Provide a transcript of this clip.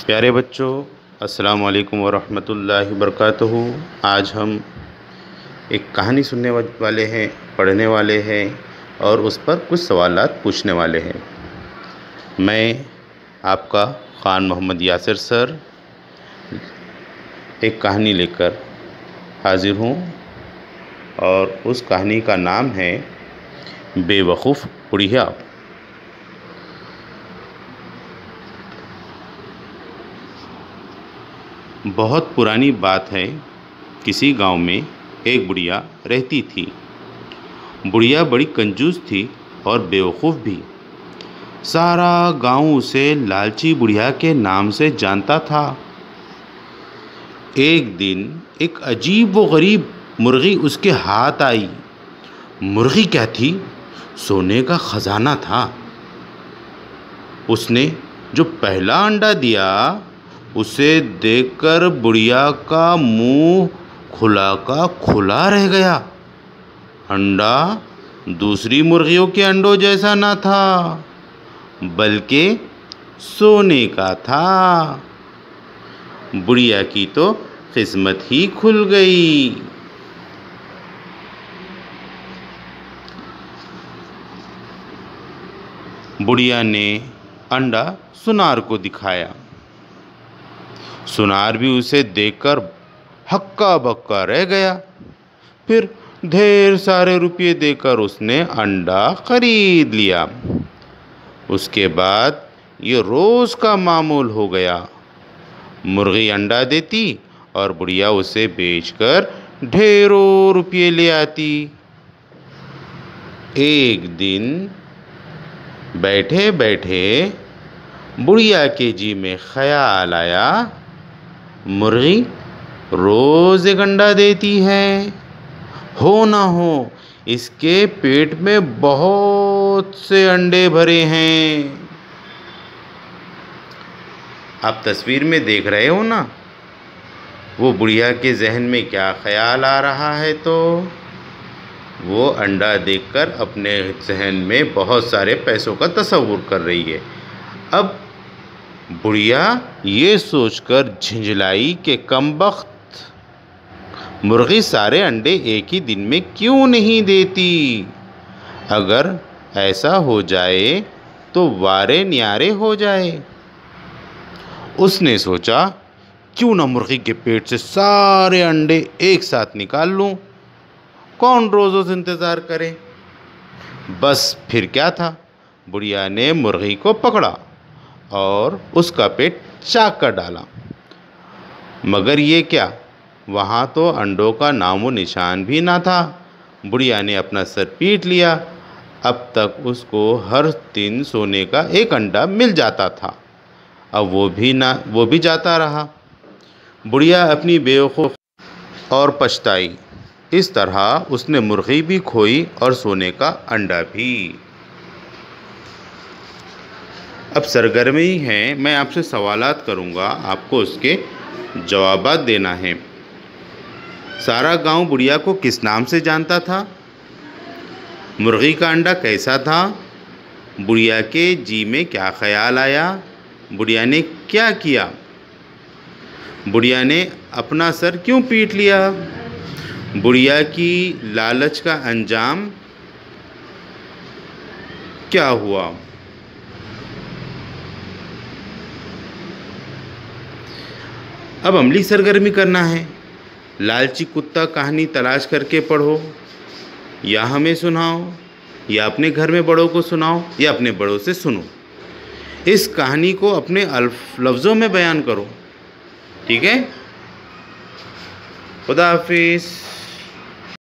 प्यारे बच्चों, अस्सलामु अलैकुम वरहमतुल्लाहि वबरकातुहू। आज हम एक कहानी सुनने वाले हैं, पढ़ने वाले हैं और उस पर कुछ सवालात पूछने वाले हैं। मैं आपका ख़ान मोहम्मद यासिर सर एक कहानी लेकर हाज़िर हूँ और उस कहानी का नाम है बेवकूफ़ बुढ़िया। बहुत पुरानी बात है। किसी गांव में एक बुढ़िया रहती थी। बुढ़िया बड़ी कंजूस थी और बेवकूफ़ भी। सारा गांव उसे लालची बुढ़िया के नाम से जानता था। एक दिन एक अजीब व गरीब मुर्गी उसके हाथ आई। मुर्गी क्या थी? सोने का ख़जाना था। उसने जो पहला अंडा दिया उसे देखकर बुढ़िया का मुंह खुला का खुला रह गया। अंडा दूसरी मुर्गियों के अंडों जैसा न था, बल्कि सोने का था। बुढ़िया की तो किस्मत ही खुल गई। बुढ़िया ने अंडा सुनार को दिखाया। सुनार भी उसे देखकर हक्का बक्का रह गया। फिर ढेर सारे रुपये देकर उसने अंडा खरीद लिया। उसके बाद ये रोज़ का मामूल हो गया। मुर्गी अंडा देती और बुढ़िया उसे बेचकर ढेरों रुपये ले आती। एक दिन बैठे बैठे बुढ़िया के जी में ख़याल आया, मुर्गी रोज़ एक अंडा देती है, हो ना हो इसके पेट में बहुत से अंडे भरे हैं। आप तस्वीर में देख रहे हो ना, वो बुढ़िया के जहन में क्या ख्याल आ रहा है। तो वो अंडा देखकर अपने जहन में बहुत सारे पैसों का तस्वुर कर रही है। अब बुढ़िया ये सोचकर झिंझलाई कि कमबख्त, मुर्गी सारे अंडे एक ही दिन में क्यों नहीं देती। अगर ऐसा हो जाए तो वारे न्यारे हो जाए। उसने सोचा, क्यों ना मुर्गी के पेट से सारे अंडे एक साथ निकाल लूं। कौन रोज़ इंतज़ार करे। बस फिर क्या था, बुढ़िया ने मुर्गी को पकड़ा और उसका पेट चाक कर डाला। मगर ये क्या, वहाँ तो अंडों का नामो निशान भी ना था। बुढ़िया ने अपना सर पीट लिया। अब तक उसको हर दिन सोने का एक अंडा मिल जाता था, अब वो भी जाता रहा। बुढ़िया अपनी बेवकूफ़ और पछताई। इस तरह उसने मुर्गी भी खोई और सोने का अंडा भी। अब सरगर्मी है, मैं आपसे सवालात करूँगा, आपको उसके जवाबात देना है। सारा गांव बुढ़िया को किस नाम से जानता था? मुर्गी का अंडा कैसा था? बुढ़िया के जी में क्या ख्याल आया? बुढ़िया ने क्या किया? बुढ़िया ने अपना सर क्यों पीट लिया? बुढ़िया की लालच का अंजाम क्या हुआ? अब अमली सरगर्मी करना है। लालची कुत्ता कहानी तलाश करके पढ़ो, या हमें सुनाओ, या अपने घर में बड़ों को सुनाओ, या अपने बड़ों से सुनो। इस कहानी को अपने लफ्ज़ों में बयान करो। ठीक है? खुदा हाफिज़।